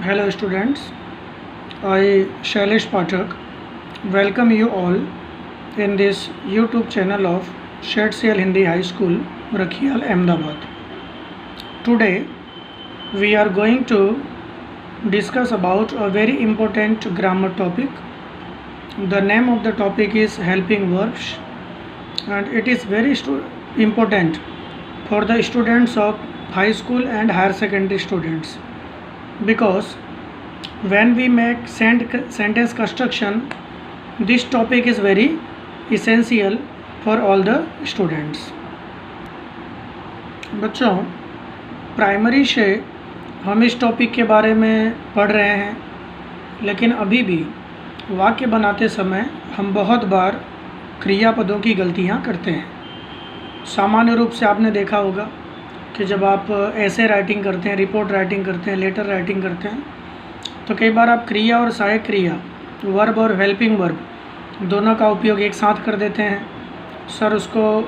Hello students, I Shailesh Pathak welcome you all in this YouTube channel of Shedsial Hindi High School, Rakhial, Ahmedabad. Today we are going to discuss about a very important grammar topic. The name of the topic is helping verbs, and it is very important for the students of high school and higher secondary students, because when we make sentence construction, this topic is very essential for all the students. बच्चों, primary से हम इस topic के बारे में पढ़ रहे हैं, लेकिन अभी भी वाक्य बनाते समय हम बहुत बार क्रियापदों की गलतियां करते हैं। सामान्य रूप से आपने देखा होगा कि जब आप ऐसे राइटिंग करते हैं, रिपोर्ट राइटिंग करते हैं, लेटर राइटिंग करते हैं, तो कई बार आप क्रिया और सहायक क्रिया, वर्ब और हेल्पिंग वर्ब दोनों का उपयोग एक साथ कर देते हैं। सर उसको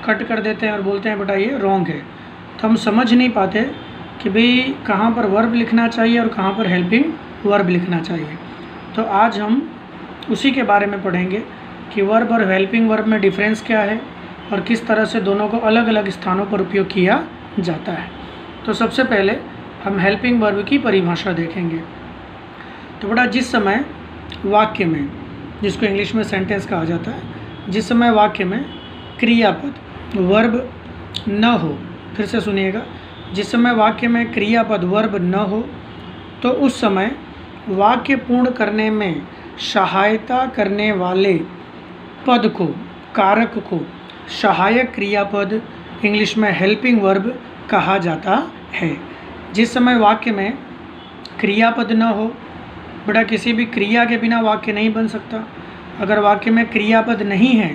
कट कर देते हैं और बोलते हैं बेटा ये रॉन्ग है। तो हम समझ नहीं पाते कि भाई कहाँ पर वर्ब लिखना चाहिए और कहाँ पर हेल्पिंग वर्ब लिखना चाहिए। तो आज हम उसी के बारे में पढ़ेंगे कि वर्ब और हेल्पिंग वर्ब में डिफरेंस क्या है और किस तरह से दोनों को अलग अलग स्थानों पर उपयोग किया जाता है। तो सबसे पहले हम हेल्पिंग वर्ब की परिभाषा देखेंगे। तो बेटा जिस समय वाक्य में, जिसको इंग्लिश में सेंटेंस कहा जाता है, जिस समय वाक्य में क्रियापद वर्ब न हो, फिर से सुनिएगा, जिस समय वाक्य में क्रियापद वर्ब न हो तो उस समय वाक्य पूर्ण करने में सहायता करने वाले पद को, कारक को सहायक क्रियापद, इंग्लिश में हेल्पिंग वर्ब कहा जाता है। जिस समय वाक्य में क्रियापद न हो, बेटा किसी भी क्रिया के बिना वाक्य नहीं बन सकता। अगर वाक्य में क्रियापद नहीं है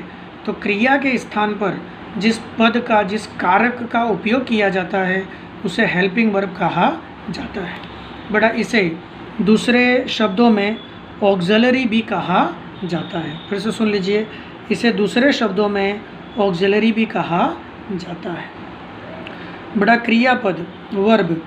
तो क्रिया के स्थान पर जिस पद का, जिस कारक का उपयोग किया जाता है उसे हेल्पिंग वर्ब कहा जाता है। बेटा इसे दूसरे शब्दों में ऑक्सिलरी भी कहा जाता है। फिर से सुन लीजिए, इसे दूसरे शब्दों में ऑक्सिलरी भी कहा जाता है। बेटा क्रियापद वर्ब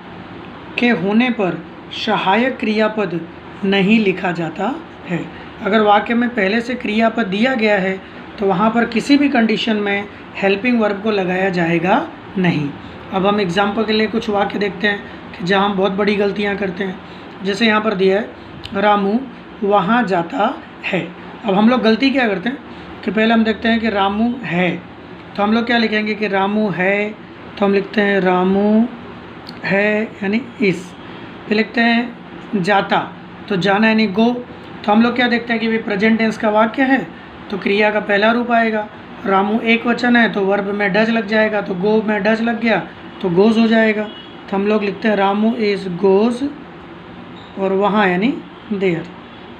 के होने पर सहायक क्रियापद नहीं लिखा जाता है। अगर वाक्य में पहले से क्रियापद दिया गया है तो वहाँ पर किसी भी कंडीशन में हेल्पिंग वर्ब को लगाया जाएगा नहीं। अब हम एग्जाम्पल के लिए कुछ वाक्य देखते हैं कि जहाँ हम बहुत बड़ी गलतियाँ करते हैं। जैसे यहाँ पर दिया है रामू वहाँ जाता है। अब हम लोग गलती क्या करते हैं कि पहले हम देखते हैं कि रामू है, तो हम लोग क्या लिखेंगे कि रामू है, तो हम लिखते हैं रामू है यानी इस। फिर लिखते हैं जाता, तो जाना यानी गो, तो हम लोग क्या देखते हैं कि भाई प्रेजेंट टेंस का वाक्य है तो क्रिया का पहला रूप आएगा। रामू एक वचन है तो वर्ब में डज लग जाएगा, तो गो में डज लग गया तो गोज हो जाएगा। तो हम लोग लिखते हैं रामू इज गोज और वहाँ यानी देयर।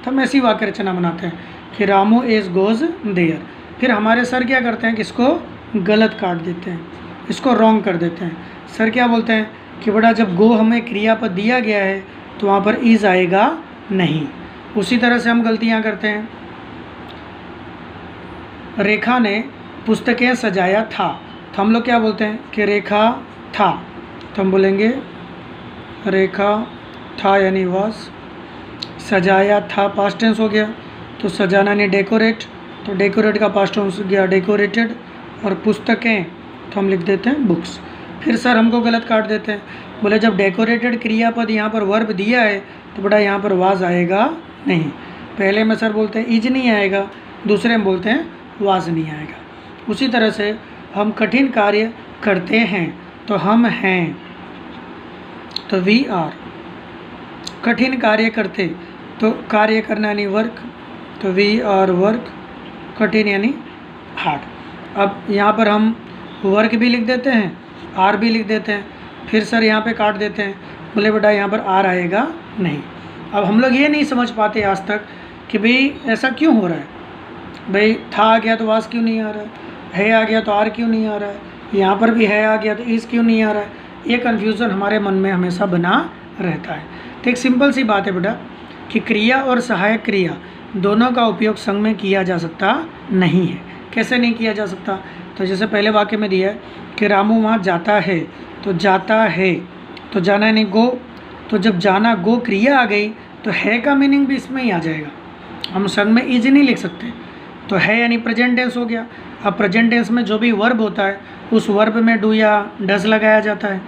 तो हम ऐसी वाक्य रचना बनाते हैं कि रामू इज गोज देयर। फिर हमारे सर क्या करते हैं कि इसको गलत काट देते हैं, इसको रॉन्ग कर देते हैं। सर क्या बोलते हैं कि बेटा जब गो हमें क्रियापद दिया गया है तो वहाँ पर इज आएगा नहीं। उसी तरह से हम गलतियाँ करते हैं। रेखा ने पुस्तकें सजाया था, तो हम लोग क्या बोलते हैं कि रेखा था, तो हम बोलेंगे रेखा था यानी वॉज। सजाया था पास्ट टेंस हो गया, तो सजाना यानी डेकोरेट, तो डेकोरेट का पास्ट टेंस हो गया डेकोरेटेड। और पुस्तकें तो हम लिख देते हैं बुक्स। फिर सर हमको गलत काट देते हैं, बोले जब डेकोरेटेड क्रियापद यहाँ पर वर्ब दिया है तो बेटा यहाँ पर वाज आएगा नहीं। पहले में सर बोलते हैं इज नहीं आएगा, दूसरे में बोलते हैं वाज नहीं आएगा। उसी तरह से हम कठिन कार्य करते हैं तो हम हैं, तो वी आर। कठिन कार्य करते तो कार्य करना यानी वर्क, तो वी आर वर्क। कठिन यानी हार्ड। अब यहाँ पर हम वर्क भी लिख देते हैं, आर भी लिख देते हैं। फिर सर यहाँ पे काट देते हैं, बोले बेटा यहाँ पर आर आएगा नहीं। अब हम लोग ये नहीं समझ पाते आज तक कि भाई ऐसा क्यों हो रहा है। भाई था आ गया तो वास क्यों नहीं आ रहा है आ गया तो आर क्यों नहीं आ रहा है, यहाँ पर भी है आ गया तो इस क्यों नहीं आ रहा है। ये कन्फ्यूज़न हमारे मन में हमेशा बना रहता है। तो एक सिंपल सी बात है बेटा कि क्रिया और सहायक क्रिया दोनों का उपयोग संग में किया जा सकता नहीं है। कैसे नहीं किया जा सकता, तो जैसे पहले वाक्य में दिया है कि रामू वहाँ जाता है, तो जाता है तो जाना यानी गो, तो जब जाना गो क्रिया आ गई तो है का मीनिंग भी इसमें ही आ जाएगा। हम संग में इज नहीं लिख सकते। तो है यानी प्रेजेंट टेंस हो गया। अब प्रेजेंट टेंस में जो भी वर्ब होता है उस वर्ब में डू या डज लगाया जाता है।